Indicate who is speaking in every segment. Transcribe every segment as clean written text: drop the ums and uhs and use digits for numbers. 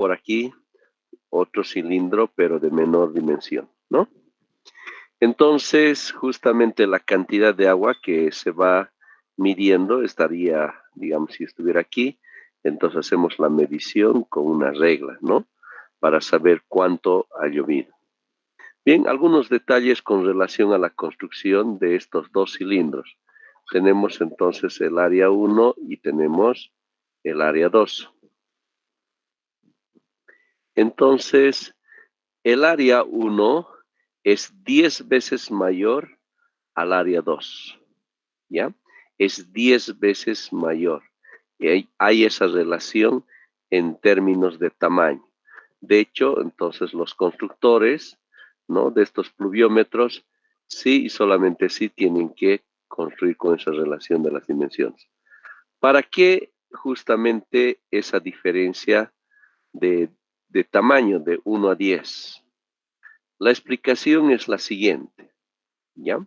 Speaker 1: por aquí otro cilindro, pero de menor dimensión, ¿no? Entonces, justamente la cantidad de agua que se va midiendo estaría, digamos, si estuviera aquí, entonces hacemos la medición con una regla, ¿no? Para saber cuánto ha llovido. Bien, algunos detalles con relación a la construcción de estos dos cilindros. Tenemos entonces el área 1 y tenemos el área 2. Entonces, el área 1 es 10 veces mayor al área 2, ¿ya? Es 10 veces mayor. Y hay esa relación en términos de tamaño. De hecho, entonces los constructores, ¿no? De estos pluviómetros, sí y solamente sí tienen que construir con esa relación de las dimensiones. ¿Para qué justamente esa diferencia de, de tamaño de 1 a 10? La explicación es la siguiente, ¿ya?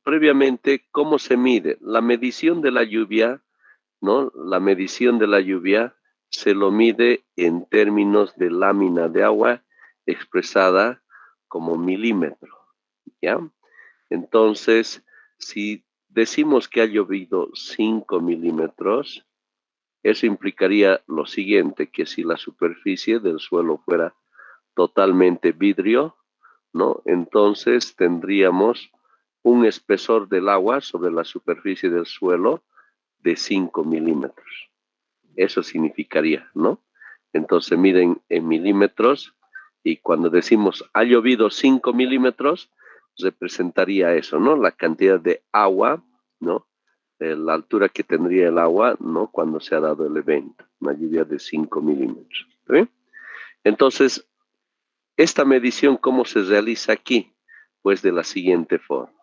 Speaker 1: Previamente, ¿cómo se mide? La medición de la lluvia, ¿no? La medición de la lluvia se lo mide en términos de lámina de agua expresada como milímetro, ¿ya? Entonces, si decimos que ha llovido 5 milímetros, eso implicaría lo siguiente, que si la superficie del suelo fuera totalmente vidrio, ¿no? Entonces tendríamos un espesor del agua sobre la superficie del suelo de 5 milímetros. Eso significaría, ¿no? Entonces miden en milímetros y cuando decimos ha llovido 5 milímetros, representaría eso, ¿no? La cantidad de agua, ¿no? La altura que tendría el agua, ¿no? Cuando se ha dado el evento, una lluvia de 5 milímetros. ¿Sí? Entonces, esta medición, ¿cómo se realiza aquí? Pues de la siguiente forma,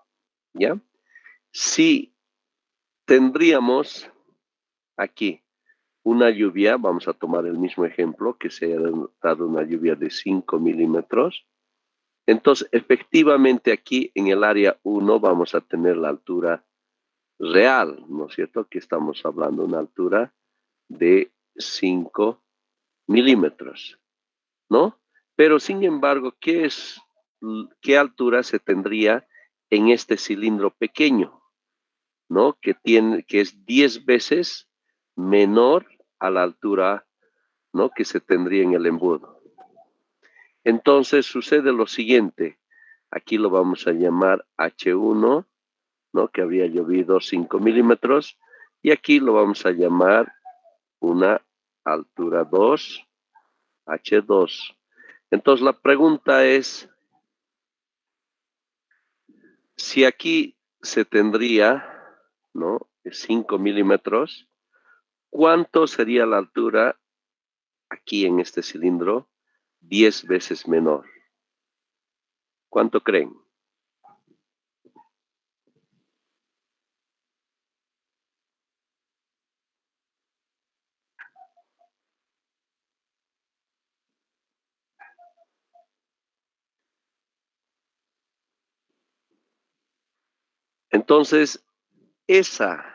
Speaker 1: ¿ya? Si tendríamos aquí una lluvia, vamos a tomar el mismo ejemplo, que se haya dado una lluvia de 5 milímetros, entonces efectivamente aquí en el área 1 vamos a tener la altura real, ¿no es cierto? Aquí estamos hablando de una altura de 5 milímetros, ¿no? Pero sin embargo, ¿qué altura se tendría en este cilindro pequeño, ¿no? Que es 10 veces menor a la altura, ¿no? Que se tendría en el embudo. Entonces sucede lo siguiente, aquí lo vamos a llamar H1, ¿no? Que habría llovido 5 milímetros, y aquí lo vamos a llamar una altura 2, H2. Entonces la pregunta es, si aquí se tendría, ¿no? 5 milímetros, ¿cuánto sería la altura aquí en este cilindro? 10 veces menor. ¿Cuánto creen? Entonces, esa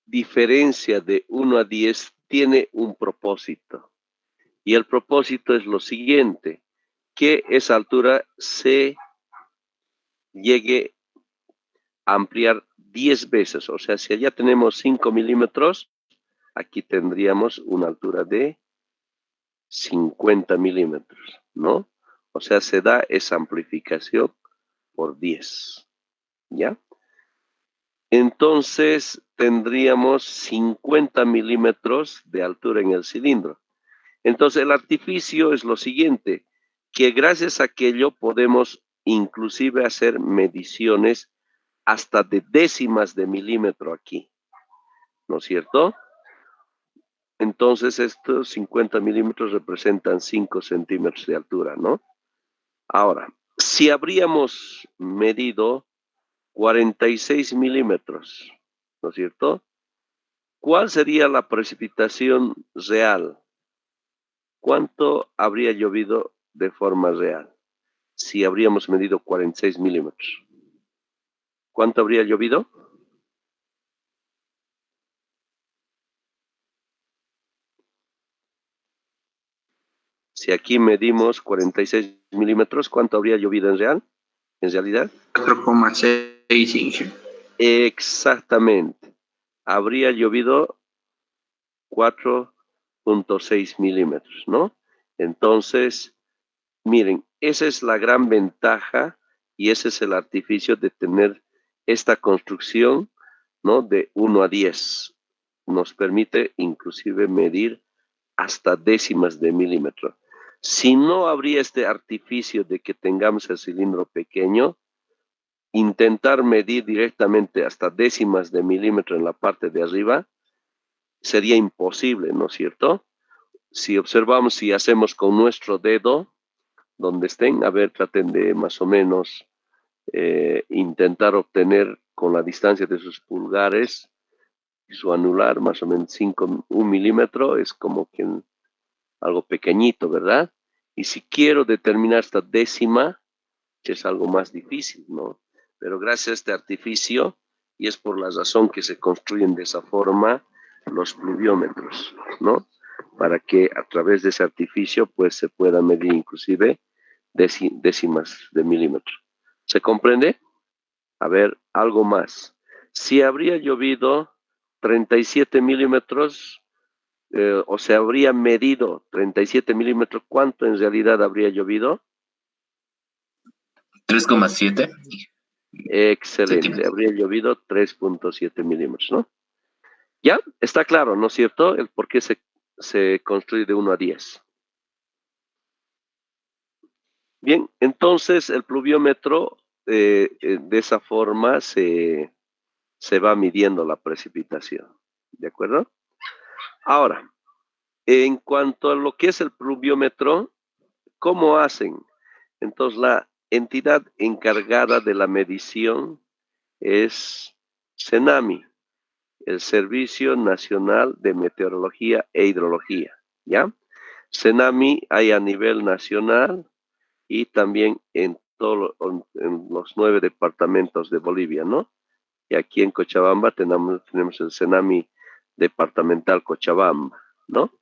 Speaker 1: diferencia de 1 a 10 tiene un propósito. Y el propósito es lo siguiente, que esa altura se llegue a ampliar 10 veces. O sea, si allá tenemos 5 milímetros, aquí tendríamos una altura de 50 milímetros, ¿no? O sea, se da esa amplificación por 10, ¿ya? Entonces tendríamos 50 milímetros de altura en el cilindro. Entonces el artificio es lo siguiente, que gracias a aquello podemos inclusive hacer mediciones hasta de décimas de milímetro aquí, ¿no es cierto? Entonces estos 50 milímetros representan 5 centímetros de altura, ¿no? Ahora, si habríamos medido 46 milímetros, ¿no es cierto? ¿Cuál sería la precipitación real? ¿Cuánto habría llovido de forma real si habríamos medido 46 milímetros? ¿Cuánto habría llovido? Si aquí medimos 46 milímetros, ¿cuánto habría llovido en realidad?
Speaker 2: 4,6 Inge.
Speaker 1: Exactamente. Habría llovido 4,6 milímetros, ¿no? Entonces, miren, esa es la gran ventaja y ese es el artificio de tener esta construcción, ¿no? De 1 a 10. Nos permite inclusive medir hasta décimas de milímetro. Si no habría este artificio de que tengamos el cilindro pequeño, intentar medir directamente hasta décimas de milímetro en la parte de arriba sería imposible, ¿no es cierto? Si observamos, si hacemos con nuestro dedo, donde estén, a ver, traten de más o menos intentar obtener con la distancia de sus pulgares y su anular, más o menos 1 milímetro, es como que algo pequeñito, ¿verdad? Y si quiero determinar esta décima, es algo más difícil, ¿no? Pero gracias a este artificio, y es por la razón que se construyen de esa forma los pluviómetros, ¿no? Para que a través de ese artificio, pues se pueda medir inclusive décimas de milímetro. ¿Se comprende? A ver, algo más. Si habría llovido 37 milímetros, o se habría medido 37 milímetros, ¿cuánto en realidad habría llovido?
Speaker 2: 3,7
Speaker 1: Excelente,
Speaker 2: centímetros.
Speaker 1: habría llovido 3,7 milímetros, ¿no? Ya, está claro, ¿no es cierto? El por qué se construye de 1 a 10. Bien, entonces el pluviómetro de esa forma se va midiendo la precipitación, ¿de acuerdo? Ahora, en cuanto a lo que es el pluviómetro, ¿cómo hacen? Entonces, la entidad encargada de la medición es CENAMI, el Servicio Nacional de Meteorología e Hidrología, ¿ya? CENAMI hay a nivel nacional y también en los 9 departamentos de Bolivia, ¿no? Y aquí en Cochabamba tenemos el CENAMI departamental Cochabamba, ¿no?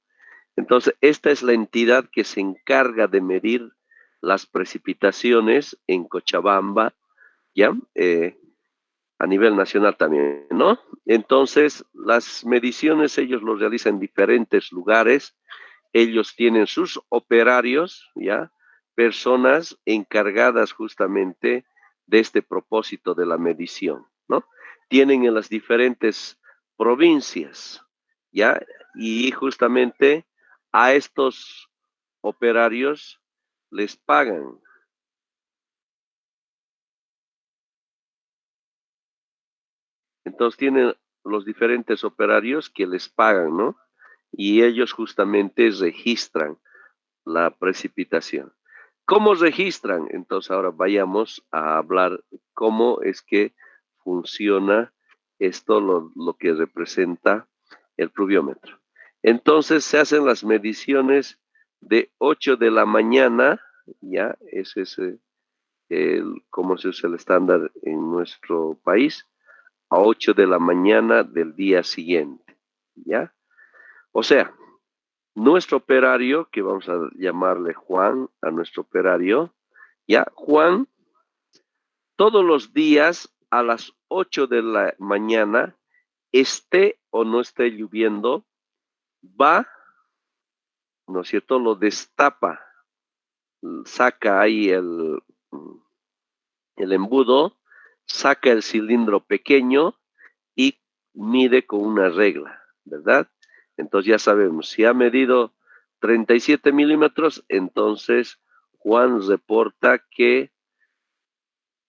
Speaker 1: Entonces, esta es la entidad que se encarga de medir las precipitaciones en Cochabamba, ¿ya? A nivel nacional también, ¿no? Entonces, las mediciones ellos los realizan en diferentes lugares, ellos tienen sus operarios, ¿ya? Personas encargadas justamente de este propósito de la medición, ¿no? Tienen en las diferentes provincias, ¿ya? Y justamente a estos operarios les pagan. Entonces tienen los diferentes operarios que les pagan, ¿no? Y ellos justamente registran la precipitación. ¿Cómo registran? Entonces ahora vayamos a hablar cómo es que funciona esto, lo que representa el pluviómetro. Entonces se hacen las mediciones de 8 de la mañana, ya, ese es como se usa el estándar en nuestro país, a 8 de la mañana del día siguiente, ¿ya? O sea, nuestro operario, que vamos a llamarle Juan, a nuestro operario, ya, Juan, todos los días a las 8 de la mañana, esté o no esté lloviendo, va, ¿no es cierto? Lo destapa, saca ahí el embudo, saca el cilindro pequeño y mide con una regla, ¿verdad? Entonces ya sabemos, si ha medido 37 milímetros, entonces Juan reporta que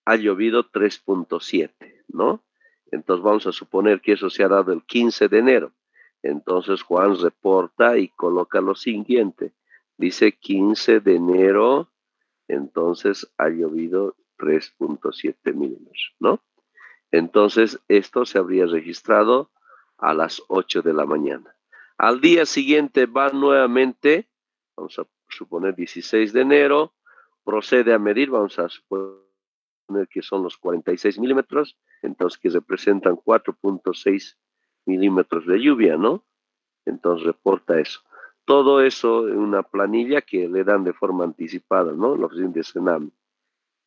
Speaker 1: ha llovido 3,7, ¿no? Entonces vamos a suponer que eso se ha dado el 15 de enero. Entonces Juan reporta y coloca lo siguiente. Dice 15 de enero, entonces ha llovido 3,7 milímetros, ¿no? Entonces esto se habría registrado a las 8 de la mañana. Al día siguiente va nuevamente, vamos a suponer 16 de enero, procede a medir, vamos a suponer que son los 46 milímetros, entonces que representan 4,6 milímetros de lluvia, ¿no? Entonces reporta eso. todo eso en una planilla que le dan de forma anticipada, ¿no? La oficina de Senami,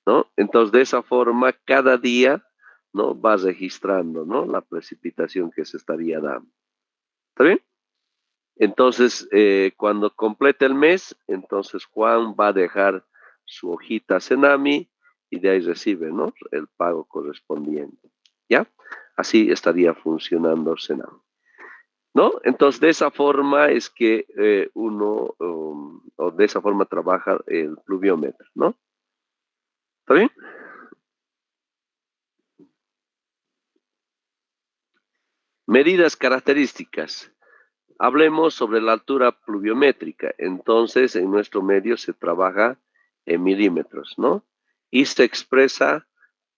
Speaker 1: ¿no? Entonces, de esa forma, cada día, ¿no? Va registrando, ¿no? La precipitación que se estaría dando. ¿Está bien? Entonces, cuando complete el mes, entonces Juan va a dejar su hojita a Senami y de ahí recibe, ¿no? El pago correspondiente. ¿Ya? Así estaría funcionando Senami, ¿no? Entonces, de esa forma es que o de esa forma trabaja el pluviómetro, ¿no? ¿Está bien? Medidas características. Hablemos sobre la altura pluviométrica. Entonces, en nuestro medio se trabaja en milímetros, ¿no? Y se expresa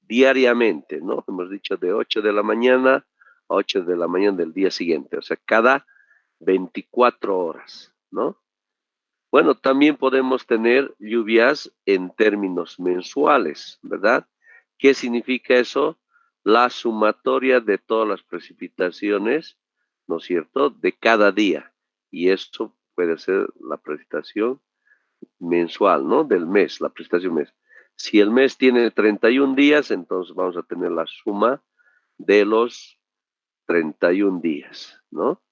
Speaker 1: diariamente, ¿no? Hemos dicho de 8 de la mañana a 8 de la mañana del día siguiente, o sea, cada 24 horas, ¿no? Bueno, también podemos tener lluvias en términos mensuales, ¿verdad? ¿Qué significa eso? La sumatoria de todas las precipitaciones, ¿no es cierto?, de cada día. Y esto puede ser la precipitación mensual, ¿no? Del mes, la precipitación mes. Si el mes tiene 31 días, entonces vamos a tener la suma de los 31 días, ¿no?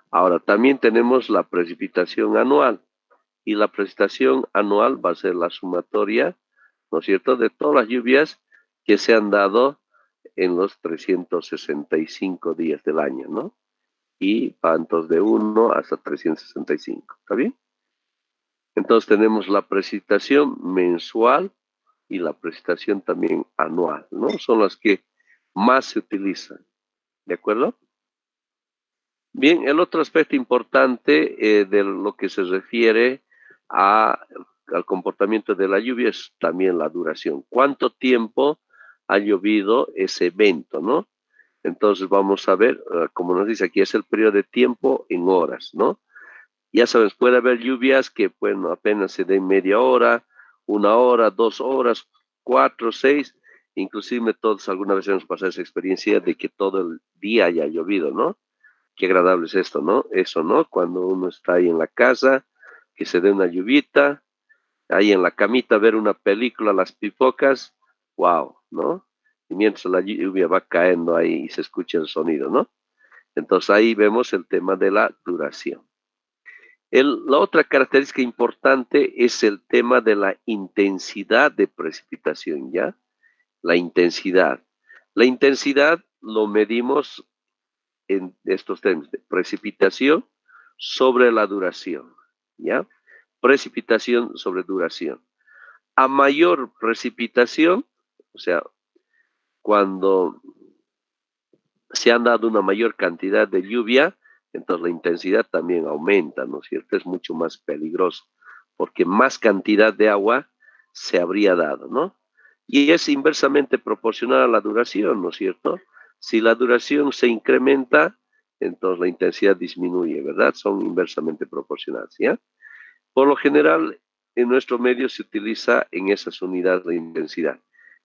Speaker 1: Ahora, también tenemos la precipitación anual y la precipitación anual va a ser la sumatoria, ¿no es cierto?, de todas las lluvias que se han dado en los 365 días del año, ¿no? Y va entonces de 1 hasta 365, ¿está bien? Entonces tenemos la precipitación mensual y la precipitación también anual, ¿no? Son las que más se utilizan, ¿de acuerdo? Bien, el otro aspecto importante de lo que se refiere al comportamiento de la lluvia es también la duración. ¿Cuánto tiempo ha llovido ese evento, no? Entonces vamos a ver, como nos dice aquí, es el periodo de tiempo en horas, ¿no? Ya sabes, puede haber lluvias que, bueno, apenas se den media hora, 1 hora, 2 horas, 4, 6, inclusive todos alguna vez hemos pasado esa experiencia de que todo el día haya llovido, ¿no? Qué agradable es esto, ¿no? Eso, ¿no? Cuando uno está ahí en la casa, que se dé una lluvita, ahí en la camita ver una película, las pipocas, wow, ¿no? Y mientras la lluvia va cayendo ahí y se escucha el sonido, ¿no? Entonces ahí vemos el tema de la duración. La otra característica importante es el tema de la intensidad de precipitación, ¿ya? La intensidad. La intensidad lo medimos en estos términos de precipitación sobre la duración, ¿ya? Precipitación sobre duración. A mayor precipitación, o sea, cuando se han dado una mayor cantidad de lluvia, entonces la intensidad también aumenta, ¿no es cierto? Es mucho más peligroso, porque más cantidad de agua se habría dado, ¿no? Y es inversamente proporcional a la duración, ¿no es cierto? Si la duración se incrementa, entonces la intensidad disminuye, ¿verdad? Son inversamente proporcionales, ¿ya? Por lo general, en nuestro medio se utiliza en esas unidades de intensidad.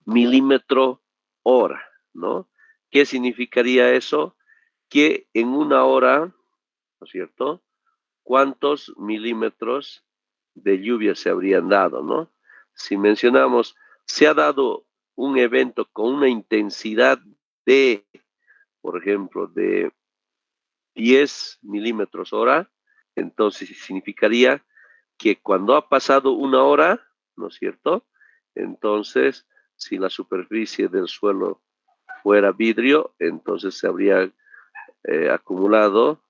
Speaker 1: Milímetro hora, ¿no? ¿Qué significaría eso? Que en 1 hora, ¿no es cierto?, ¿cuántos milímetros de lluvia se habrían dado, no? Si mencionamos, se ha dado un evento con una intensidad de, por ejemplo, de 10 milímetros hora, entonces significaría que cuando ha pasado 1 hora, ¿no es cierto? Entonces, si la superficie del suelo fuera vidrio, entonces se habría acumulado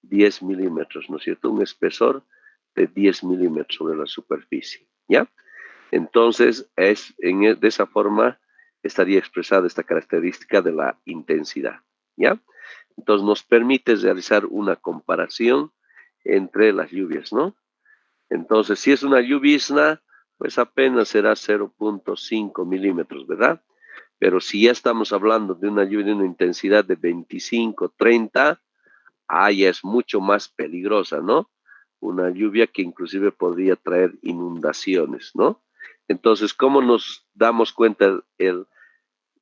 Speaker 1: 10 milímetros, ¿no es cierto? Un espesor de 10 milímetros sobre la superficie, ¿ya? Entonces, de esa forma estaría expresada esta característica de la intensidad, ¿ya? Entonces, nos permite realizar una comparación entre las lluvias, ¿no? Entonces, si es una llovizna, pues apenas será 0.5 milímetros, ¿verdad? Pero si ya estamos hablando de una lluvia de una intensidad de 25, 30, ya es mucho más peligrosa, ¿no? Una lluvia que inclusive podría traer inundaciones, ¿no? Entonces, ¿cómo nos damos cuenta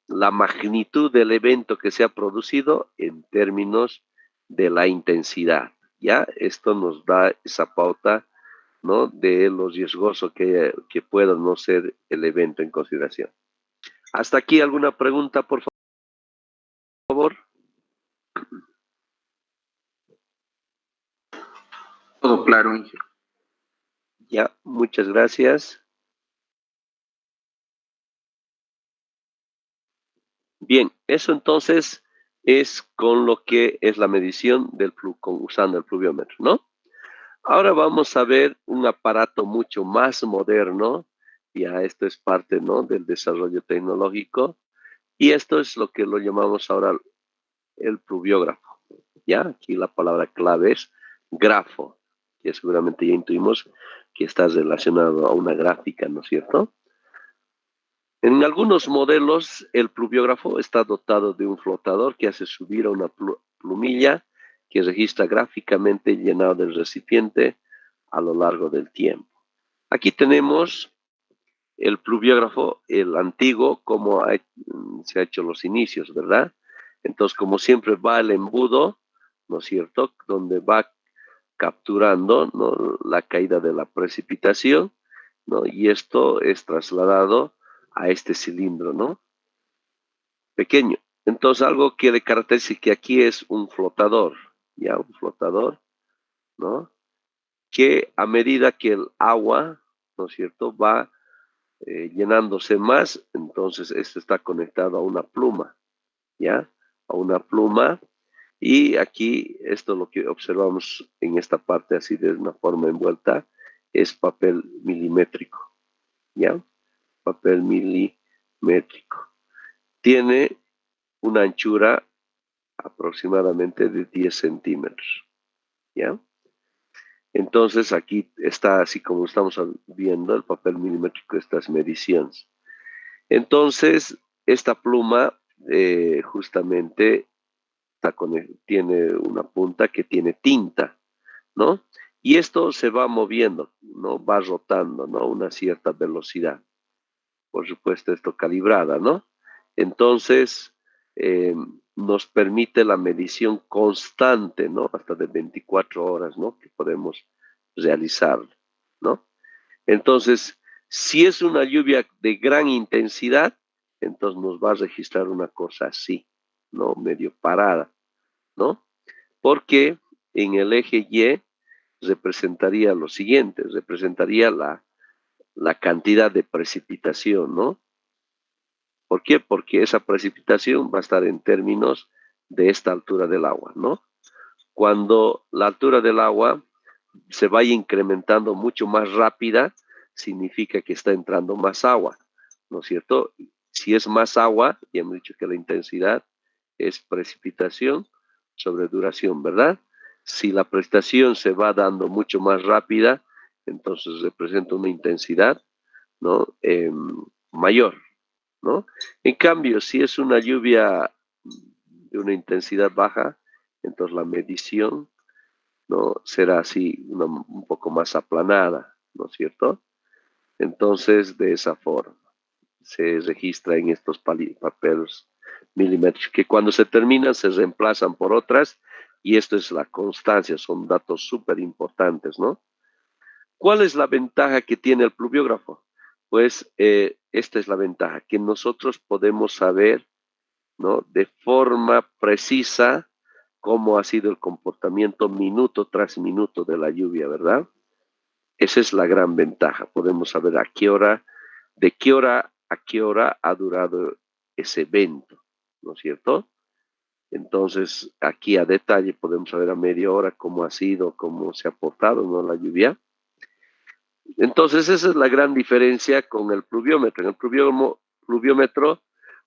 Speaker 1: la magnitud del evento que se ha producido en términos de la intensidad, ¿ya? Esto nos da esa pauta, ¿no? De lo riesgoso que pueda no ser el evento en consideración. ¿Hasta aquí alguna pregunta, por favor?
Speaker 2: Todo claro, Inge.
Speaker 1: Ya, muchas gracias. Bien, eso entonces es con lo que es la medición del usando el pluviómetro, ¿no? Ahora vamos a ver un aparato mucho más moderno. Ya esto es parte, ¿no?, del desarrollo tecnológico. Y esto es lo que lo llamamos ahora el pluviógrafo. Ya, aquí la palabra clave es grafo, que seguramente ya intuimos que está relacionado a una gráfica, ¿no es cierto? En algunos modelos, el pluviógrafo está dotado de un flotador que hace subir a una plumilla que registra gráficamente el llenado del recipiente a lo largo del tiempo. Aquí tenemos el pluviógrafo, el antiguo, como se ha hecho los inicios, ¿verdad? Entonces, como siempre va el embudo, ¿no es cierto?, donde va capturando, ¿no?, la caída de la precipitación, ¿no? Y esto es trasladado a este cilindro, ¿no?, pequeño. Entonces, algo que le caracteriza que aquí es un flotador, ya, un flotador, ¿no?, que a medida que el agua, ¿no es cierto?, va llenándose más, entonces esto está conectado a una pluma, ¿ya? A una pluma. Y aquí, esto lo que observamos en esta parte así de una forma envuelta, es papel milimétrico, ¿ya? Papel milimétrico. Tiene una anchura aproximadamente de 10 centímetros, ¿ya? Entonces aquí está así como estamos viendo el papel milimétrico, estas mediciones. Entonces, esta pluma justamente tiene una punta que tiene tinta, ¿no? Y esto se va moviendo, ¿no? Va rotando, ¿no? A una cierta velocidad. Por supuesto, esto calibrada, ¿no? Entonces, nos permite la medición constante, ¿no? Hasta de 24 horas, ¿no?, que podemos realizar, ¿no? Entonces, si es una lluvia de gran intensidad, entonces nos va a registrar una cosa así, ¿no? Medio parada, ¿no? Porque en el eje Y representaría lo siguiente, representaría la cantidad de precipitación, ¿no? ¿Por qué? Porque esa precipitación va a estar en términos de esta altura del agua, ¿no? Cuando la altura del agua se vaya incrementando mucho más rápida, significa que está entrando más agua, ¿no es cierto? Si es más agua, ya hemos dicho que la intensidad es precipitación sobre duración, ¿verdad? Si la precipitación se va dando mucho más rápida, entonces representa una intensidad, ¿no?, mayor, ¿no? En cambio, si es una lluvia de una intensidad baja, entonces la medición, ¿no?, será así un poco más aplanada, ¿no es cierto? Entonces, de esa forma se registra en estos papeles milimétricos, que cuando se terminan se reemplazan por otras, y esto es la constancia, son datos súper importantes, ¿no? ¿Cuál es la ventaja que tiene el pluviógrafo? Pues esta es la ventaja, que nosotros podemos saber, ¿no?, de forma precisa cómo ha sido el comportamiento minuto tras minuto de la lluvia, ¿verdad? Esa es la gran ventaja. Podemos saber a qué hora, de qué hora a qué hora ha durado ese evento, ¿no es cierto? Entonces, aquí a detalle podemos saber a media hora cómo ha sido, cómo se ha portado, ¿no?, la lluvia. Entonces, esa es la gran diferencia con el pluviómetro. En el pluviómetro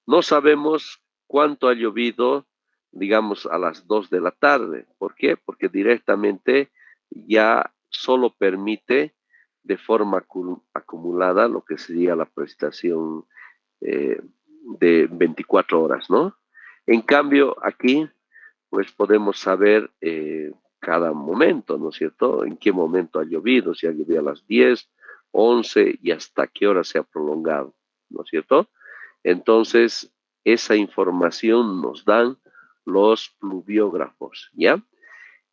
Speaker 1: no sabemos cuánto ha llovido, digamos, a las 2 de la tarde. ¿Por qué? Porque directamente ya solo permite de forma acumulada lo que sería la precipitación de 24 horas, ¿no? En cambio, aquí, pues podemos saber cada momento, ¿no es cierto? En qué momento ha llovido, si ha llovido a las 10, 11 y hasta qué hora se ha prolongado, ¿no es cierto? Entonces, esa información nos dan los pluviógrafos, ¿ya?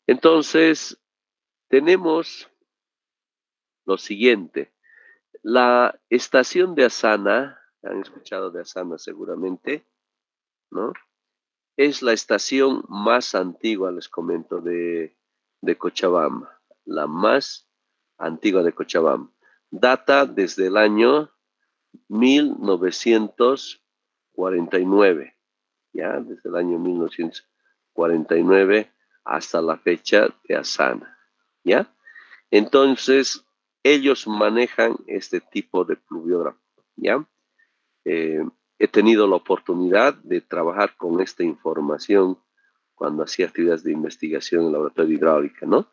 Speaker 1: Entonces, tenemos lo siguiente. La estación de Asana, han escuchado de Asana seguramente, ¿no? Es la estación más antigua, les comento, de Cochabamba. La más antigua de Cochabamba. Data desde el año 1949, ¿ya? Desde el año 1949 hasta la fecha de Asana, ¿ya? Entonces, ellos manejan este tipo de pluviógrafo, ¿ya? Eh, He tenido la oportunidad de trabajar con esta información cuando hacía actividades de investigación en el laboratorio de hidráulica, ¿no?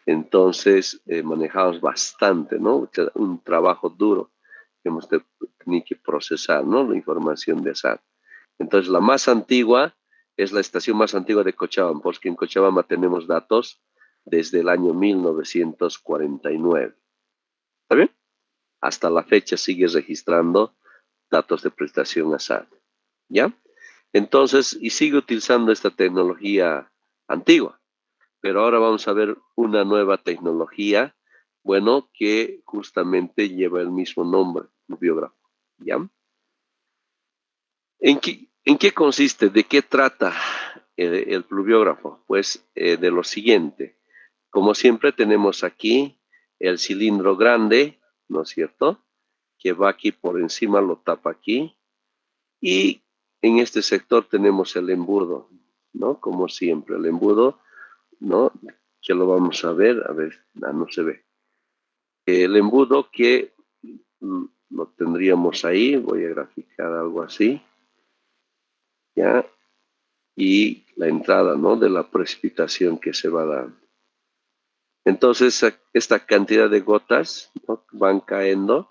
Speaker 1: Entonces, manejamos bastante, ¿no? Un trabajo duro que hemos tenido que procesar, ¿no? La información de ASAD. Entonces, la más antigua es la estación más antigua de Cochabamba, porque en Cochabamba tenemos datos desde el año 1949. ¿Está bien? Hasta la fecha sigue registrando datos de prestación ASAD. ¿Ya? Entonces, y sigue utilizando esta tecnología antigua. Pero ahora vamos a ver una nueva tecnología, bueno, que justamente lleva el mismo nombre, pluviógrafo. ¿Ya? ¿En qué consiste? ¿De qué trata el pluviógrafo? Pues de lo siguiente. Como siempre tenemos aquí el cilindro grande, ¿no es cierto? Que va aquí por encima, lo tapa aquí. Y en este sector tenemos el embudo, ¿no? Como siempre, el embudo, ¿no? Que lo vamos a ver, no se ve. El embudo que lo tendríamos ahí, voy a graficar algo así, ¿ya? Y la entrada, ¿no? De la precipitación que se va dando. Entonces, esta cantidad de gotas, ¿no? Van cayendo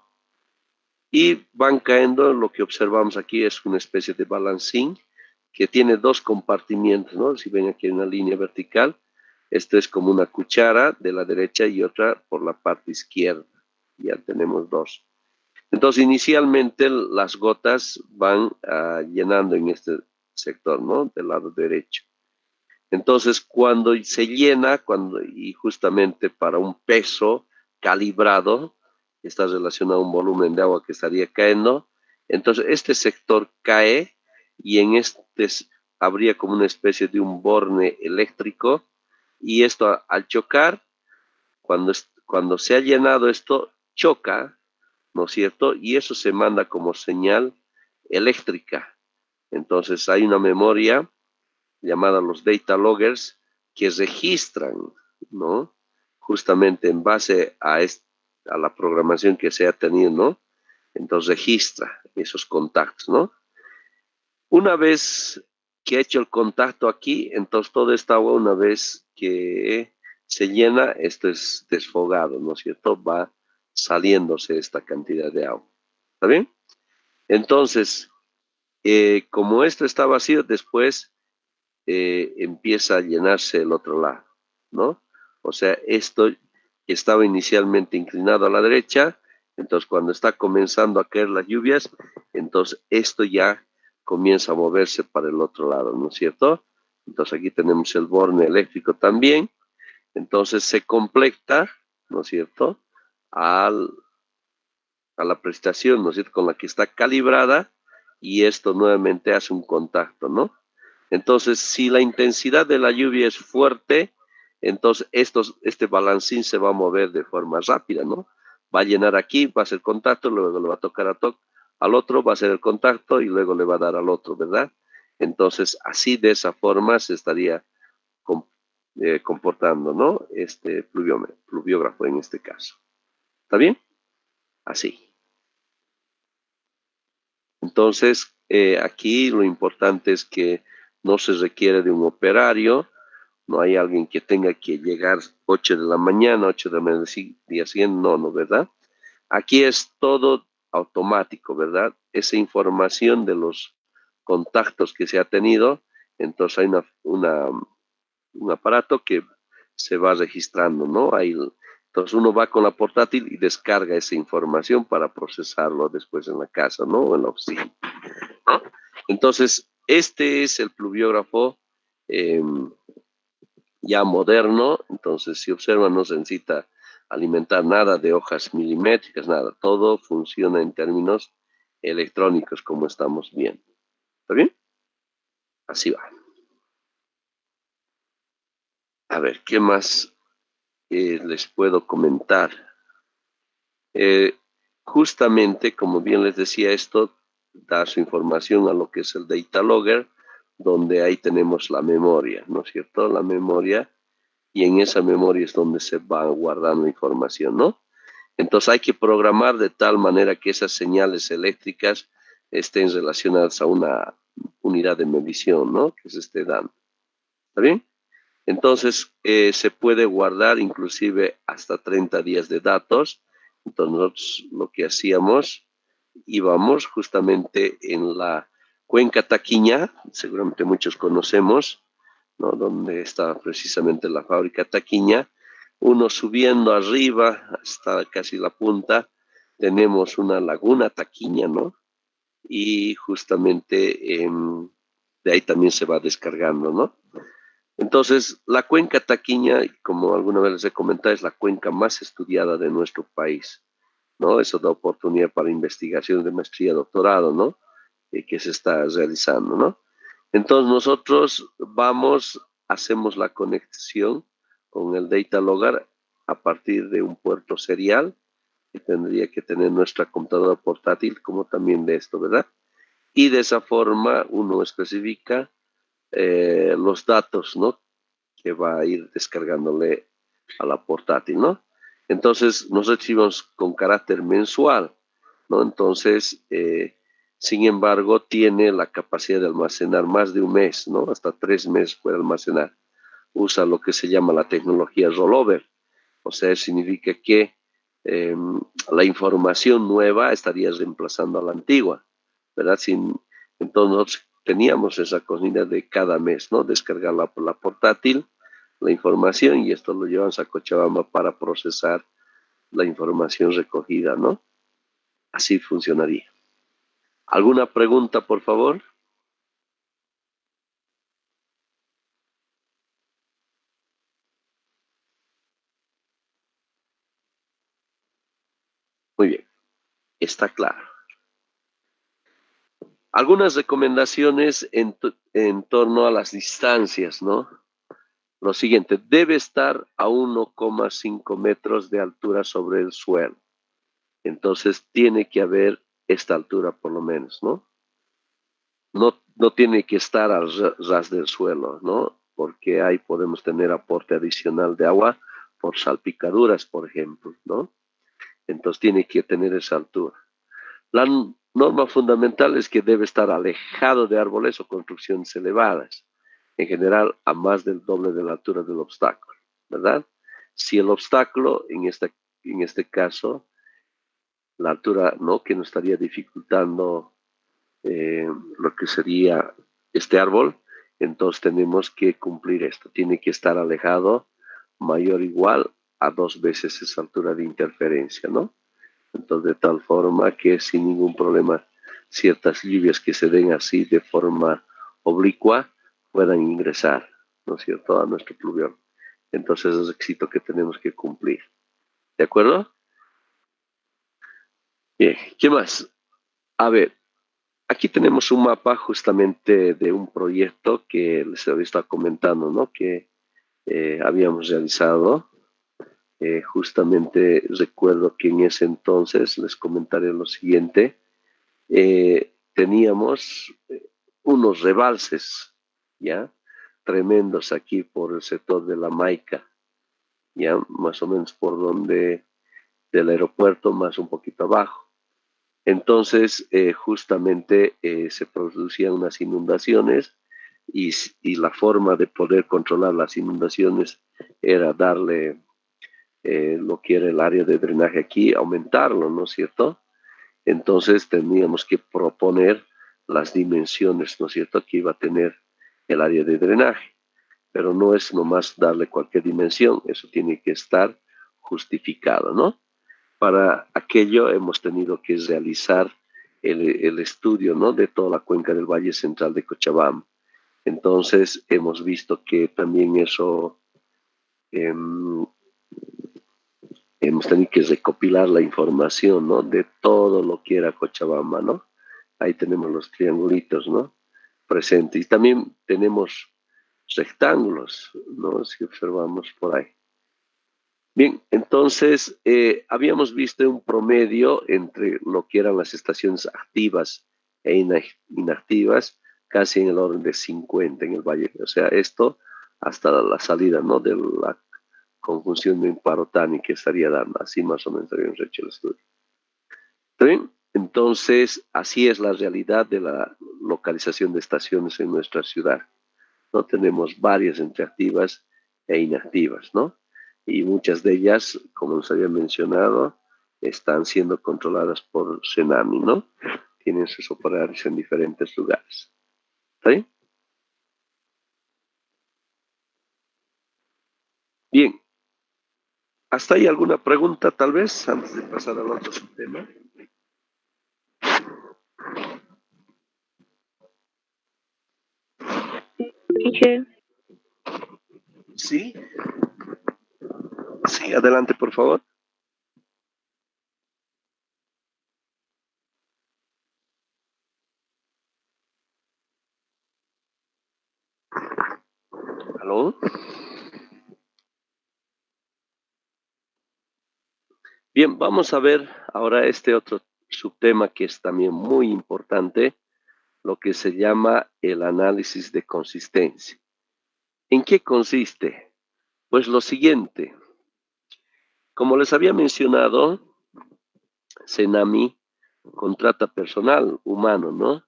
Speaker 1: y van cayendo, lo que observamos aquí es una especie de balancín que tiene dos compartimientos, ¿no? Si ven aquí en una línea vertical, esto es como una cuchara de la derecha y otra por la parte izquierda. Ya tenemos dos. Entonces, inicialmente las gotas van llenando en este sector, ¿no? Del lado derecho. Entonces, cuando se llena, y justamente para un peso calibrado, está relacionado a un volumen de agua que estaría cayendo, entonces este sector cae y en este habría como una especie de un borne eléctrico y esto al chocar, cuando se ha llenado esto, choca, ¿no es cierto? Y eso se manda como señal eléctrica. Entonces hay una memoria llamada los data loggers que registran, ¿no? Justamente en base a la programación que se ha tenido, ¿no? Entonces registra esos contactos, ¿no? Una vez que ha hecho el contacto aquí, entonces toda esta agua, una vez que se llena, esto es desfogado, ¿no es cierto? Va saliéndose esta cantidad de agua. ¿Está bien? Entonces, como esto está vacío, después empieza a llenarse el otro lado, ¿no? O sea, esto que estaba inicialmente inclinado a la derecha, entonces cuando está comenzando a caer las lluvias, entonces esto ya comienza a moverse para el otro lado, ¿no es cierto? Entonces aquí tenemos el borne eléctrico también, entonces se completa, ¿no es cierto? Al, a la prestación, ¿no es cierto? Con la que está calibrada y esto nuevamente hace un contacto, ¿no? Entonces, si la intensidad de la lluvia es fuerte, entonces este balancín se va a mover de forma rápida, ¿no? Va a llenar aquí, va a hacer contacto, luego le va a tocar al otro, va a hacer el contacto y luego le va a dar al otro, ¿verdad? Entonces, así de esa forma se estaría comportando, ¿no? Este pluviógrafo en este caso. ¿Está bien? Así. Entonces, aquí lo importante es que no se requiere de un operario, no hay alguien que tenga que llegar 8 de la mañana, 8 de la mañana, día siguiente, no, ¿verdad? Aquí es todo automático, ¿verdad? Esa información de los contactos que se ha tenido, entonces hay un aparato que se va registrando, ¿no? Entonces uno va con la portátil y descarga esa información para procesarlo después en la casa, ¿no? O en la oficina. Entonces, este es el pluviógrafo ya moderno. Entonces, si observan, no se necesita alimentar nada de hojas milimétricas, nada. Todo funciona en términos electrónicos, como estamos viendo. ¿Está bien? Así va. A ver, ¿qué más les puedo comentar? Eh, Justamente, como bien les decía, esto da su información a lo que es el data logger, donde ahí tenemos la memoria, ¿no es cierto? La memoria, y en esa memoria es donde se va guardando información, ¿no? Entonces hay que programar de tal manera que esas señales eléctricas estén relacionadas a una unidad de medición, ¿no? Que se esté dando. ¿Está bien? Entonces se puede guardar inclusive hasta 30 días de datos. Entonces nosotros lo que hacíamos, íbamos justamente en la cuenca Taquiña, seguramente muchos conocemos, ¿no? Donde está precisamente la fábrica Taquiña. Uno subiendo arriba hasta casi la punta, tenemos una laguna Taquiña, ¿no? Y justamente de ahí también se va descargando, ¿no? Entonces, la cuenca Taquiña, como alguna vez les he comentado, es la cuenca más estudiada de nuestro país, ¿no? Eso da oportunidad para investigación de maestría, doctorado, ¿no? Que se está realizando, ¿no? Entonces, nosotros vamos, hacemos la conexión con el data logger a partir de un puerto serial que tendría que tener nuestra computadora portátil, como también de esto, ¿verdad? Y de esa forma uno especifica los datos, ¿no? Que va a ir descargándole a la portátil, ¿no? Entonces, nosotros íbamos con carácter mensual, ¿no? Entonces, sin embargo, tiene la capacidad de almacenar más de un mes, ¿no? Hasta 3 meses puede almacenar. Usa lo que se llama la tecnología rollover, o sea, significa que eh, la información nueva estaría reemplazando a la antigua, ¿verdad? Entonces nosotros teníamos esa cocina de cada mes, ¿no? Descargarla por la portátil, la información, y esto lo llevamos a Cochabamba para procesar la información recogida, ¿no? Así funcionaría. ¿Alguna pregunta, por favor? Muy bien, está claro. Algunas recomendaciones en torno a las distancias, ¿no? Lo siguiente, debe estar a 1,5 metros de altura sobre el suelo. Entonces tiene que haber esta altura por lo menos, ¿no? No tiene que estar al ras del suelo, ¿no? Porque ahí podemos tener aporte adicional de agua por salpicaduras, por ejemplo, ¿no? Entonces tiene que tener esa altura. La norma fundamental es que debe estar alejado de árboles o construcciones elevadas, en general a más del doble de la altura del obstáculo, ¿verdad? Si el obstáculo, en este caso, la altura, ¿no? Que nos estaría dificultando lo que sería este árbol, entonces tenemos que cumplir esto. Tiene que estar alejado mayor o igual a 2 veces esa altura de interferencia, ¿no? Entonces, de tal forma que sin ningún problema ciertas lluvias que se den así de forma oblicua puedan ingresar, ¿no es cierto?, a nuestro pluvión. Entonces, es el requisito que tenemos que cumplir. ¿De acuerdo? Bien, ¿qué más? A ver, aquí tenemos un mapa justamente de un proyecto que les había estado comentando, ¿no? Que habíamos realizado. Justamente recuerdo que en ese entonces, les comentaré lo siguiente, teníamos unos rebalses, ¿ya? Tremendos aquí por el sector de la Maica, ¿ya? Más o menos por donde del aeropuerto, más un poquito abajo. Entonces, justamente se producían unas inundaciones y la forma de poder controlar las inundaciones era darle lo que era el área de drenaje aquí, aumentarlo, ¿no es cierto? Entonces teníamos que proponer las dimensiones, ¿no es cierto?, que iba a tener el área de drenaje, pero no es nomás darle cualquier dimensión, eso tiene que estar justificado, ¿no? Para aquello hemos tenido que realizar el estudio, ¿no?, de toda la cuenca del Valle Central de Cochabamba. Entonces hemos visto que también eso hemos tenido que recopilar la información, ¿no? De todo lo que era Cochabamba, ¿no? Ahí tenemos los triangulitos, ¿no? Presentes. Y también tenemos rectángulos, ¿no? Si observamos por ahí. Bien, entonces habíamos visto un promedio entre lo que eran las estaciones activas e inactivas, casi en el orden de 50 en el valle. O sea, esto hasta la salida, ¿no? De la conjunción de Imparotani que estaría dando, así más o menos habíamos hecho el estudio. ¿Está bien? Entonces, así es la realidad de la localización de estaciones en nuestra ciudad. ¿No? Tenemos varias entre activas e inactivas, ¿no? Y muchas de ellas, como les había mencionado, están siendo controladas por Senami, ¿no? Tienen sus operarios en diferentes lugares. ¿Está bien? Bien. ¿Hasta ahí alguna pregunta, tal vez, antes de pasar al otro tema?
Speaker 3: Teacher.
Speaker 1: Sí. Sí, adelante, por favor. ¿Aló? Bien, vamos a ver ahora este otro subtema que es también muy importante, lo que se llama el análisis de consistencia. ¿En qué consiste? Pues lo siguiente, como les había mencionado, Senami contrata personal humano, ¿no?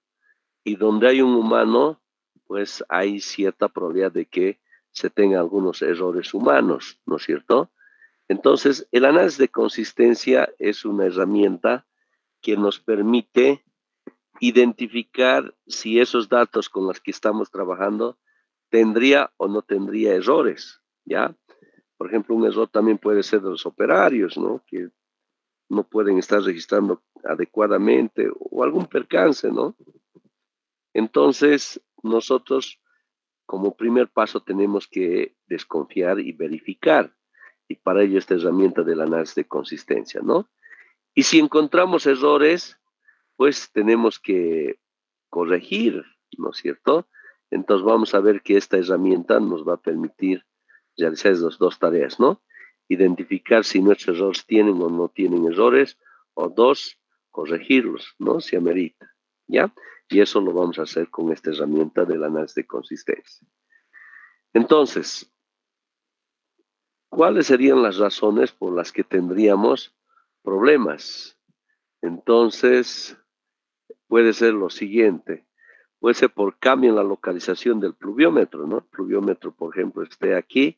Speaker 1: Y donde hay un humano, pues hay cierta probabilidad de que se tengan algunos errores humanos, ¿no es cierto? Entonces, el análisis de consistencia es una herramienta que nos permite identificar si esos datos con los que estamos trabajando tendría o no tendría errores, ¿ya? Por ejemplo, un error también puede ser de los operarios, ¿no? Que no pueden estar registrando adecuadamente o algún percance, ¿no? Entonces, nosotros como primer paso tenemos que desconfiar y verificar. Y para ello esta herramienta del análisis de consistencia, ¿no? Y si encontramos errores, pues tenemos que corregir, ¿no es cierto? Entonces vamos a ver que esta herramienta nos va a permitir realizar esas dos tareas, ¿no? Identificar si nuestros errores tienen o no tienen errores, o dos, corregirlos, ¿no? Si amerita, ¿ya? Y eso lo vamos a hacer con esta herramienta del análisis de consistencia. Entonces, ¿cuáles serían las razones por las que tendríamos problemas? Entonces, puede ser lo siguiente. Puede ser por cambio en la localización del pluviómetro, ¿no? El pluviómetro, por ejemplo, esté aquí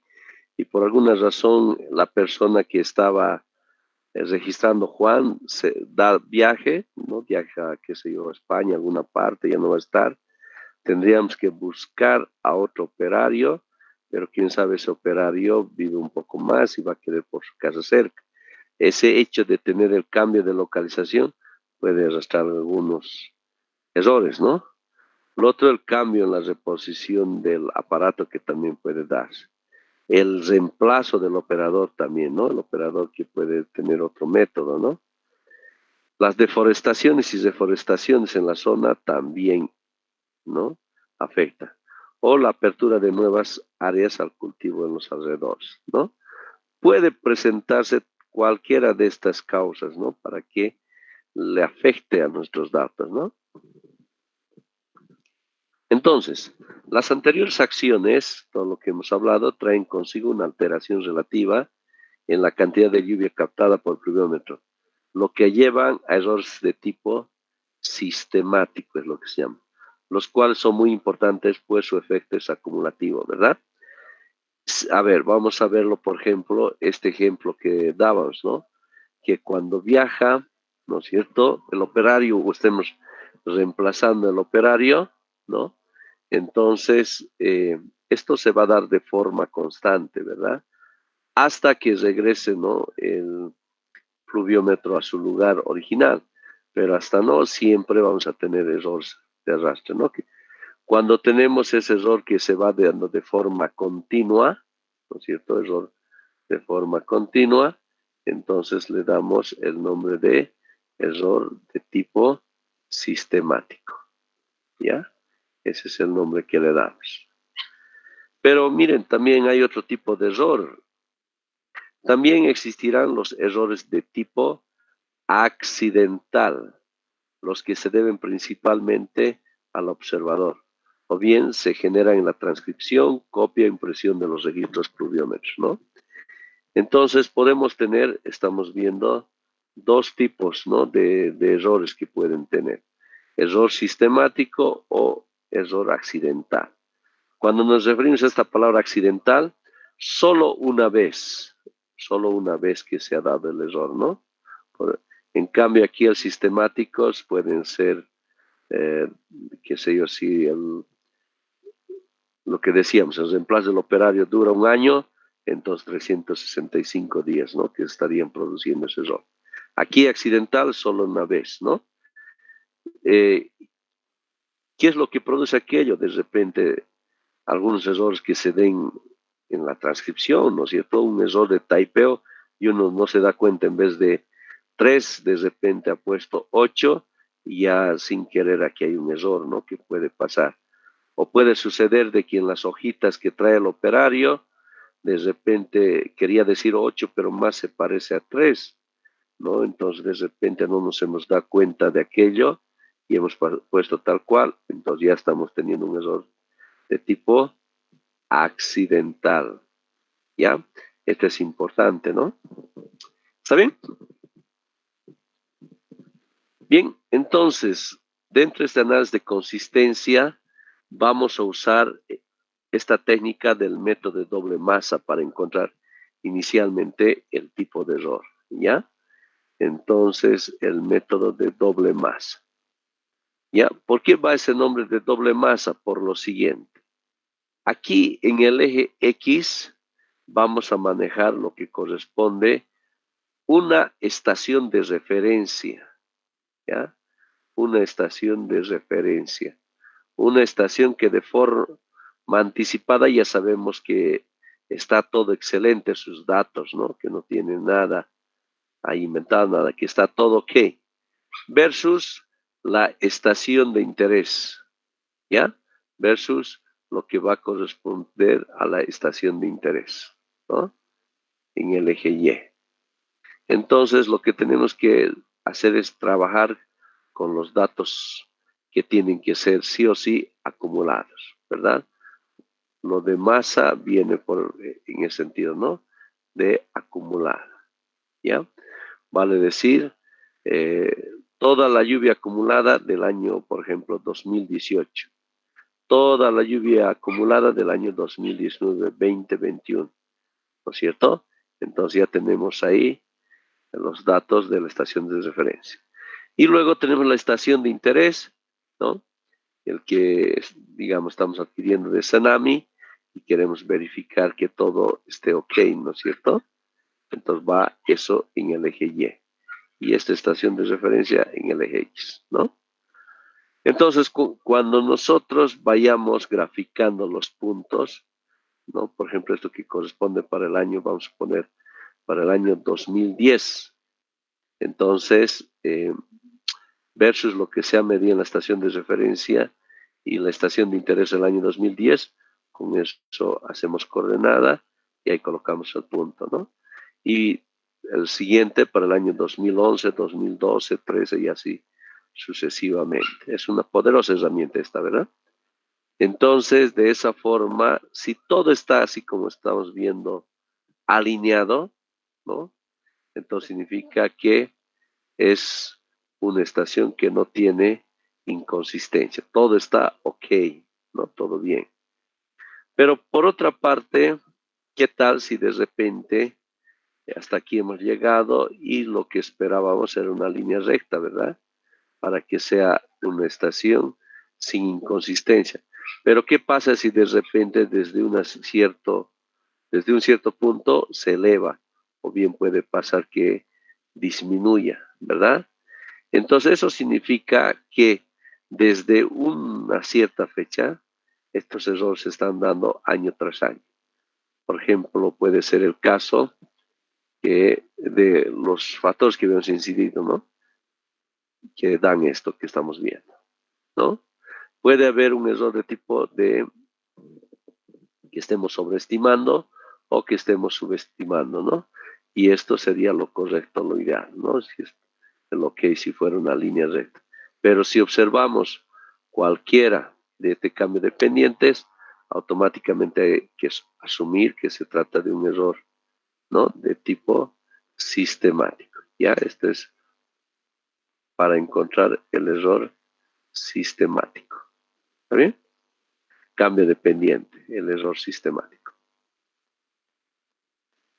Speaker 1: y por alguna razón la persona que estaba registrando Juan se da viaje, ¿no? Viaja, qué sé yo, a España, alguna parte, ya no va a estar. Tendríamos que buscar a otro operario, pero quién sabe, ese operario vive un poco más y va a querer por su casa cerca. Ese hecho de tener el cambio de localización puede arrastrar algunos errores, ¿no? Lo otro, el cambio en la reposición del aparato que también puede darse. El reemplazo del operador también, ¿no? El operador que puede tener otro método, ¿no? Las deforestaciones y reforestaciones en la zona también, ¿no? Afecta. O la apertura de nuevas áreas al cultivo en los alrededores, ¿no? Puede presentarse cualquiera de estas causas, ¿no? Para que le afecte a nuestros datos, ¿no? Entonces, las anteriores acciones, todo lo que hemos hablado, traen consigo una alteración relativa en la cantidad de lluvia captada por pluviómetro, lo que llevan a errores de tipo sistemático, es lo que se llama, los cuales son muy importantes, pues su efecto es acumulativo, ¿verdad? A ver, vamos a verlo, por ejemplo, este ejemplo que dábamos, ¿no? Que cuando viaja, ¿no es cierto? El operario, o estemos reemplazando el operario, ¿no? Entonces, esto se va a dar de forma constante, ¿verdad? Hasta que regrese, ¿no? El pluviómetro a su lugar original. Pero hasta no, siempre vamos a tener errores de arrastre, ¿no? Que cuando tenemos ese error que se va dando de forma continua, ¿no es cierto? Error de forma continua, entonces le damos el nombre de error de tipo sistemático, ¿ya? Ese es el nombre que le damos. Pero miren, también hay otro tipo de error. También existirán los errores de tipo accidental, los que se deben principalmente al observador, o bien se generan en la transcripción, copia e impresión de los registros pluviómetros, ¿no? Entonces podemos tener, estamos viendo, dos tipos, ¿no?, de errores que pueden tener. Error sistemático o error accidental. Cuando nos referimos a esta palabra accidental, solo una vez que se ha dado el error, ¿no? En cambio, aquí el sistemáticos pueden ser, qué sé yo, si lo que decíamos, el reemplazo del operario dura un año, entonces 365 días, ¿no?, que estarían produciendo ese error. Aquí accidental solo una vez, ¿no? ¿Qué es lo que produce aquello? De repente, algunos errores que se den en la transcripción, ¿no es cierto? Un error de typeo y uno no se da cuenta, en vez de 3, de repente ha puesto 8 y ya sin querer aquí hay un error, ¿no?, que puede pasar. O puede suceder de que en las hojitas que trae el operario, de repente quería decir 8, pero más se parece a 3, ¿no? Entonces de repente no nos hemos dado cuenta de aquello y hemos puesto tal cual, entonces ya estamos teniendo un error de tipo accidental, ¿ya? Esto es importante, ¿no? ¿Está bien? Bien, entonces, dentro de este análisis de consistencia, vamos a usar esta técnica del método de doble masa para encontrar inicialmente el tipo de error, ¿ya? Entonces, el método de doble masa, ¿ya? ¿Por qué va ese nombre de doble masa? Por lo siguiente. Aquí en el eje X vamos a manejar lo que corresponde una estación de referencia, ¿ya? Una estación de referencia. Una estación que de forma anticipada ya sabemos que está todo excelente, sus datos, ¿no? Que no tiene nada ahí inventado, nada, que está todo ok. Versus la estación de interés, ¿ya? Versus lo que va a corresponder a la estación de interés, ¿no?, en el eje Y. Entonces, lo que tenemos que hacer es trabajar con los datos que tienen que ser sí o sí acumulados, ¿verdad? Lo de masa viene en ese sentido, ¿no?, de acumulada, ¿ya? Vale decir, toda la lluvia acumulada del año, por ejemplo, 2018. Toda la lluvia acumulada del año 2019, 2021, ¿no es cierto? Entonces ya tenemos ahí los datos de la estación de referencia. Y luego tenemos la estación de interés, ¿no?, el que, digamos, estamos adquiriendo de Sanami y queremos verificar que todo esté ok, ¿no es cierto? Entonces va eso en el eje Y y esta estación de referencia en el eje X, ¿no? Entonces, cuando nosotros vayamos graficando los puntos, ¿no? Por ejemplo, esto que corresponde para el año, vamos a poner para el año 2010. Entonces, versus lo que se ha medido en la estación de referencia y la estación de interés del año 2010, con eso hacemos coordenada y ahí colocamos el punto, ¿no? Y el siguiente para el año 2011, 2012, 13 y así sucesivamente. Es una poderosa herramienta esta, ¿verdad? Entonces, de esa forma, si todo está así como estamos viendo, alineado, ¿no?, entonces significa que es una estación que no tiene inconsistencia. Todo está ok, ¿no? Todo bien. Pero por otra parte, ¿qué tal si de repente hasta aquí hemos llegado y lo que esperábamos era una línea recta, ¿verdad? Para que sea una estación sin inconsistencia. Pero ¿qué pasa si de repente desde un cierto punto se eleva? O bien puede pasar que disminuya, ¿verdad? Entonces eso significa que desde una cierta fecha estos errores se están dando año tras año. Por ejemplo, puede ser el caso de los factores que hemos incidido, ¿no? Que dan esto que estamos viendo, ¿no? Puede haber un error de tipo de que estemos sobreestimando o que estemos subestimando, ¿no? Y esto sería lo correcto, lo ideal, ¿no? Si es lo que si fuera una línea recta. Pero si observamos cualquiera de este cambio de pendientes, automáticamente hay que asumir que se trata de un error, ¿no? De tipo sistemático. Ya, este es para encontrar el error sistemático. ¿Está bien? Cambio de pendiente, el error sistemático.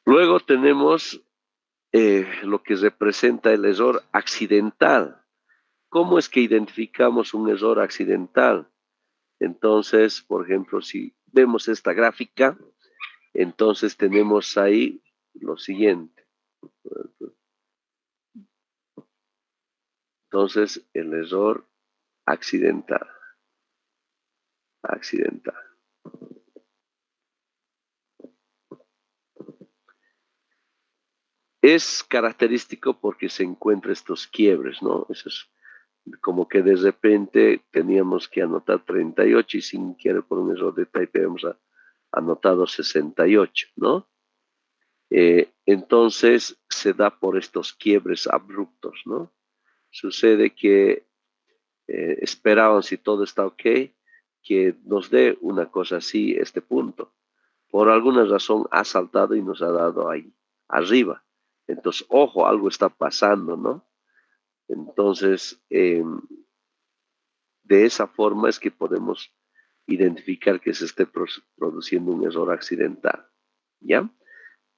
Speaker 1: Luego tenemos lo que representa el error accidental. ¿Cómo es que identificamos un error accidental? Entonces, por ejemplo, si vemos esta gráfica, entonces tenemos ahí lo siguiente. Entonces, el error accidental. Accidental. Es característico porque se encuentran estos quiebres, ¿no? Eso es como que de repente teníamos que anotar 38 y sin querer por un error de type hemos anotado 68, ¿no? Entonces se da por estos quiebres abruptos, ¿no? Sucede que esperaban, si todo está ok, que nos dé una cosa así, este punto. Por alguna razón ha saltado y nos ha dado ahí, arriba. Entonces, ojo, algo está pasando, ¿no? Entonces, de esa forma es que podemos identificar que se esté produciendo un error accidental, ¿ya?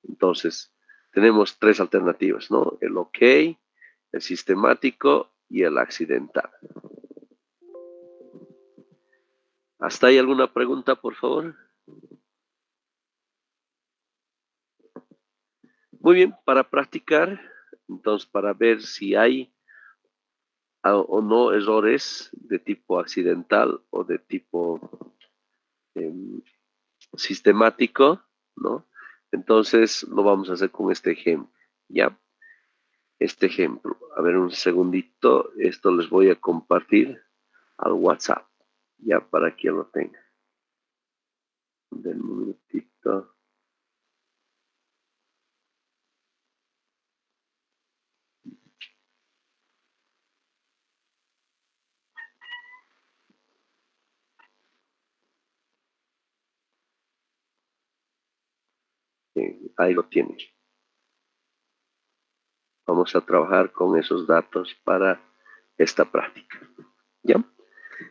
Speaker 1: Entonces, tenemos tres alternativas, ¿no? El OK, el sistemático y el accidental. ¿Hasta ahí alguna pregunta, por favor? Muy bien, para practicar, entonces, para ver si hay o no errores de tipo accidental o de tipo eh, sistemático, ¿no? Entonces, lo vamos a hacer con este ejemplo, ¿ya? Este ejemplo. A ver, un segundito, esto les voy a compartir al WhatsApp, ya para que lo tengan. Un minutito. Ahí lo tienen. Vamos a trabajar con esos datos para esta práctica. ¿Ya?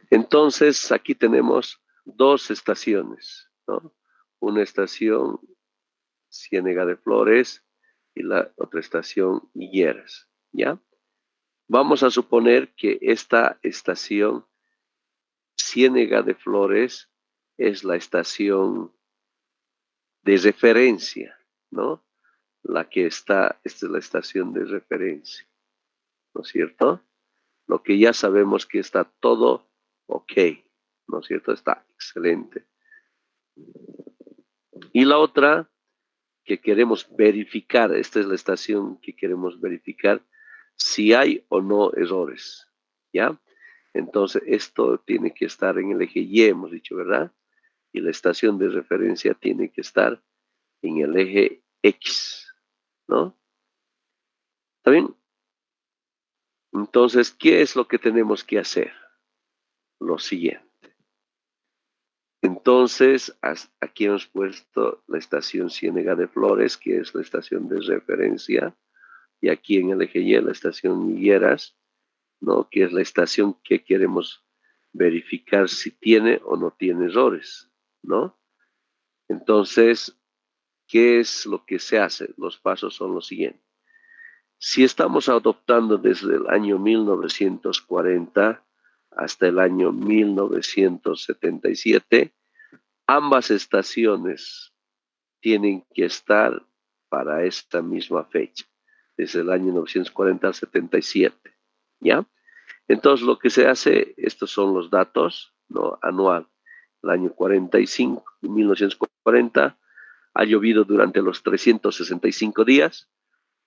Speaker 1: Entonces, aquí tenemos dos estaciones, ¿no? Una estación Ciénega de Flores y la otra estación Higueras, ¿ya? Vamos a suponer que esta estación Ciénega de Flores es la estación de referencia, ¿no? La que está, esta es la estación de referencia, ¿no es cierto? Lo que ya sabemos que está todo ok, ¿no es cierto? Está excelente. Y la otra que queremos verificar, esta es la estación que queremos verificar si hay o no errores, ¿ya? Entonces, esto tiene que estar en el eje Y, hemos dicho, ¿verdad? Y la estación de referencia tiene que estar en el eje X, ¿no? ¿Está bien? Entonces, ¿qué es lo que tenemos que hacer? Lo siguiente. Entonces, aquí hemos puesto la estación Ciénega de Flores, que es la estación de referencia, y aquí en el eje Y la estación Higueras, ¿no? Que es la estación que queremos verificar si tiene o no tiene errores, ¿no? Entonces, ¿qué es lo que se hace? Los pasos son los siguientes. Si estamos adoptando desde el año 1940 hasta el año 1977, ambas estaciones tienen que estar para esta misma fecha, desde el año 1940 al 77, ¿ya? Entonces, lo que se hace, estos son los datos, ¿no? Anual, el año 45, 1940 Ha llovido durante los 365 días,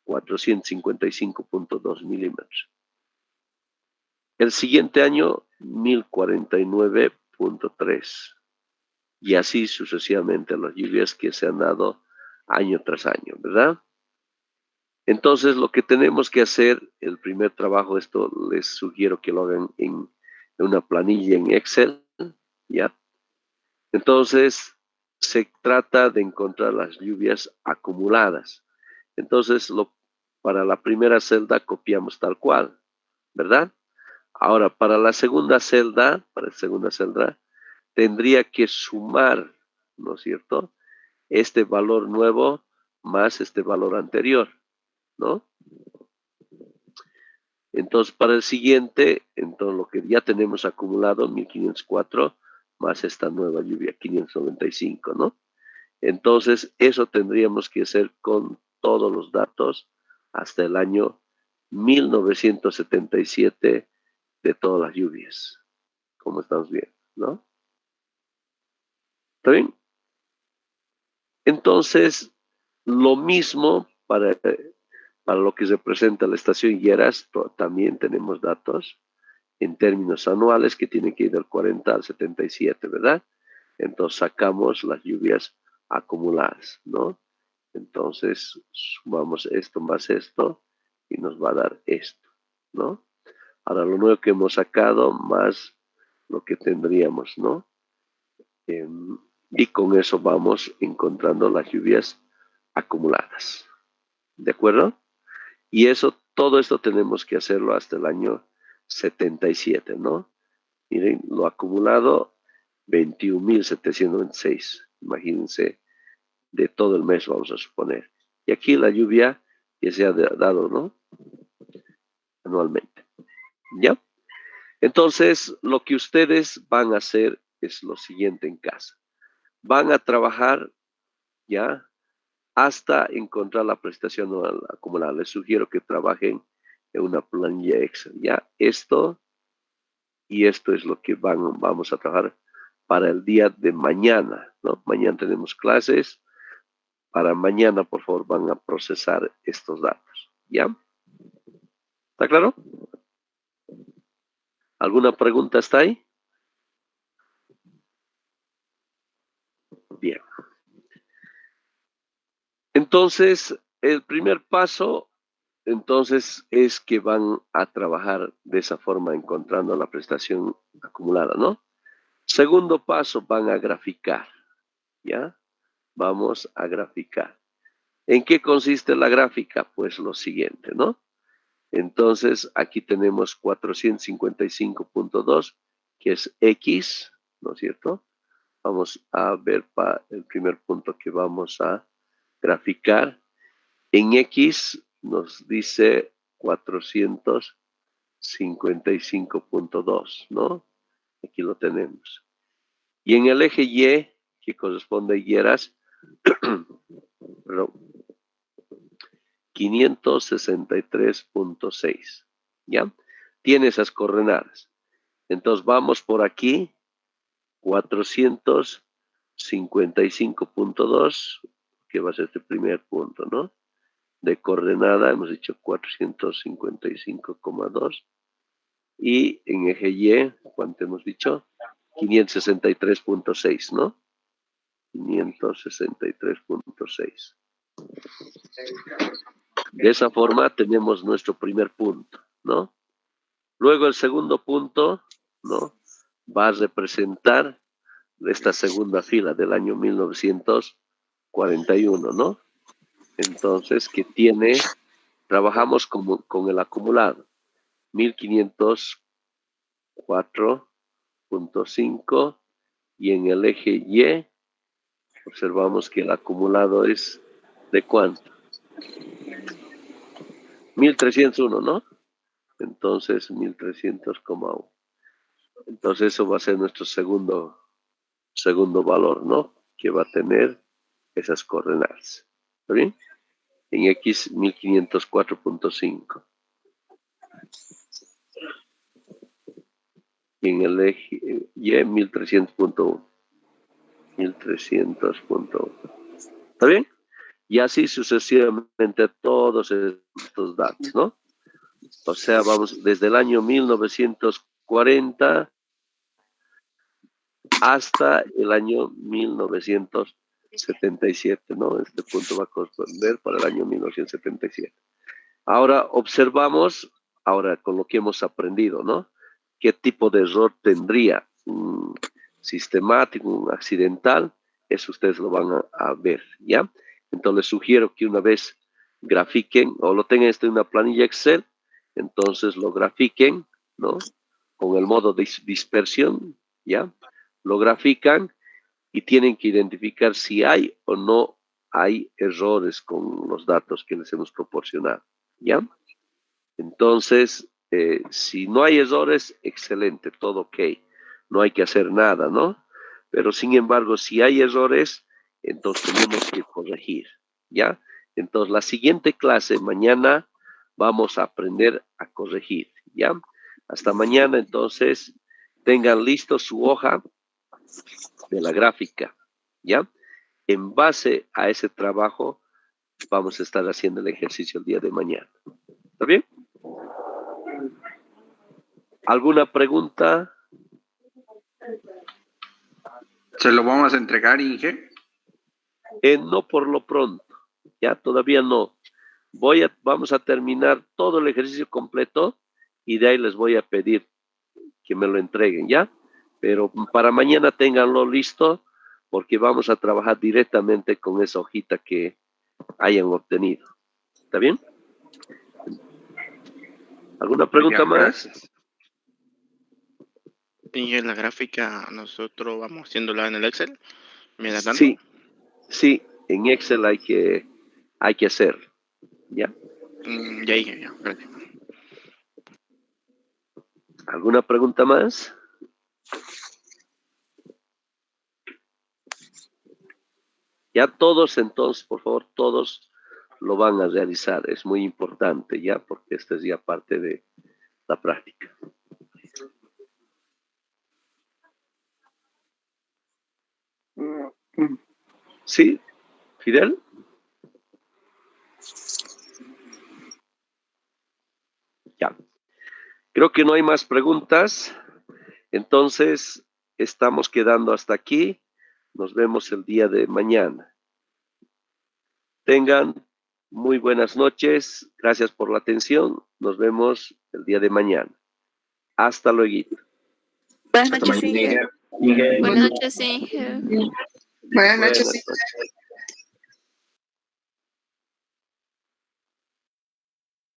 Speaker 1: 455.2 milímetros. El siguiente año, 1049.3. Y así sucesivamente las lluvias que se han dado año tras año, ¿verdad? Entonces, lo que tenemos que hacer, el primer trabajo, esto les sugiero que lo hagan en una planilla en Excel, ¿ya? Entonces, se trata de encontrar las lluvias acumuladas. Entonces, para la primera celda copiamos tal cual, ¿verdad? Ahora, para la segunda celda, tendría que sumar, ¿no es cierto? Este valor nuevo más este valor anterior, ¿no? Entonces, para el siguiente, entonces lo que ya tenemos acumulado, 1504, más esta nueva lluvia, 595, ¿no? Entonces, eso tendríamos que hacer con todos los datos hasta el año 1977 de todas las lluvias, como estamos viendo, ¿no? ¿Está bien? Entonces, lo mismo para lo que representa la estación Lleras, también tenemos datos en términos anuales que tienen que ir del 40 al 77, ¿verdad? Entonces sacamos las lluvias acumuladas, ¿no? Entonces sumamos esto más esto y nos va a dar esto, ¿no? Ahora lo nuevo que hemos sacado más lo que tendríamos, ¿no? Y con eso vamos encontrando las lluvias acumuladas, ¿de acuerdo? Y eso, todo esto tenemos que hacerlo hasta el año 77, ¿no? Miren, lo acumulado, 21.726. Imagínense, de todo el mes vamos a suponer. Y aquí la lluvia que se ha dado, ¿no? Anualmente. ¿Ya? Entonces, lo que ustedes van a hacer es lo siguiente en casa. Van a trabajar, ¿ya? Hasta encontrar la prestación anual acumulada. Les sugiero que trabajen en una planilla Excel, ¿ya? Esto y esto es lo que vamos a trabajar para el día de mañana, ¿no? Mañana tenemos clases. Para mañana, por favor, van a procesar estos datos, ¿ya? ¿Está claro? ¿Alguna pregunta está ahí? Bien. Entonces, el primer paso, entonces, es que van a trabajar de esa forma, encontrando la prestación acumulada, ¿no? Segundo paso, van a graficar, ¿ya? Vamos a graficar. ¿En qué consiste la gráfica? Pues lo siguiente, ¿no? Entonces, aquí tenemos 455.2, que es X, ¿no es cierto? Vamos a ver para el primer punto que vamos a graficar. En X nos dice 455.2, ¿no? Aquí lo tenemos. Y en el eje Y, que corresponde a Hieras, 563.6, ¿ya? Tiene esas coordenadas. Entonces vamos por aquí, 455.2, que va a ser este primer punto, ¿no? De coordenada, hemos dicho 455,2. Y en eje Y, ¿cuánto hemos dicho? 563.6, ¿no? 563.6. De esa forma tenemos nuestro primer punto, ¿no? Luego el segundo punto, ¿no? Va a representar esta segunda fila del año 1941, ¿no? Entonces, que trabajamos con el acumulado, 1504.5, y en el eje Y observamos que el acumulado es ¿de cuánto? 1301, ¿no? Entonces, 1300,1. Entonces, eso va a ser nuestro segundo valor, ¿no? Que va a tener esas coordenadas. ¿Está bien? En X, 1504.5. Y en el eje Y, 1300.1. 1300.1. ¿Está bien? Y así sucesivamente todos estos datos, ¿no? O sea, vamos desde el año 1940 hasta el año 1977, ¿no? Este punto va a corresponder para el año 1977. Ahora observamos, ahora con lo que hemos aprendido, ¿no? ¿Qué tipo de error tendría? ¿Un sistemático, un accidental? Eso ustedes lo van a ver, ¿ya? Entonces les sugiero que una vez grafiquen o lo tengan en una planilla Excel, entonces lo grafiquen, ¿no? Con el modo de dispersión, ¿ya? Lo grafican y tienen que identificar si hay o no hay errores con los datos que les hemos proporcionado, ¿ya? Entonces, si no hay errores, excelente, todo ok, no hay que hacer nada, ¿no? Pero sin embargo, si hay errores, entonces tenemos que corregir, ¿ya? Entonces, la siguiente clase, mañana, vamos a aprender a corregir, ¿ya? Hasta mañana, entonces, tengan listo su hoja de la gráfica, ¿ya? En base a ese trabajo, vamos a estar haciendo el ejercicio el día de mañana. ¿Está bien? ¿Alguna pregunta?
Speaker 2: ¿Se lo vamos a entregar, Inge?
Speaker 1: No por lo pronto, ya todavía no. Vamos a terminar todo el ejercicio completo y de ahí les voy a pedir que me lo entreguen, ¿ya? Pero para mañana ténganlo listo porque vamos a trabajar directamente con esa hojita que hayan obtenido. ¿Está bien? ¿Alguna pregunta más?
Speaker 2: Gracias.
Speaker 3: Y en la gráfica nosotros vamos haciéndola en el Excel. Mira, tanto.
Speaker 1: Sí, en Excel hay que hacerlo, ¿ya?
Speaker 3: Ya dije, ya, gracias.
Speaker 1: ¿Alguna pregunta más? Ya todos entonces, por favor, todos lo van a realizar. Es muy importante ya, porque esta es ya parte de la práctica. ¿Sí, Fidel? Ya. Creo que no hay más preguntas. Entonces, estamos quedando hasta aquí. Nos vemos el día de mañana. Tengan muy buenas noches. Gracias por la atención. Nos vemos el día de mañana. Hasta luego.
Speaker 4: Buenas noches, Inge.
Speaker 2: Inge.
Speaker 4: Buenas noches, Inge.
Speaker 2: Buenas noches.
Speaker 1: Buenas noches.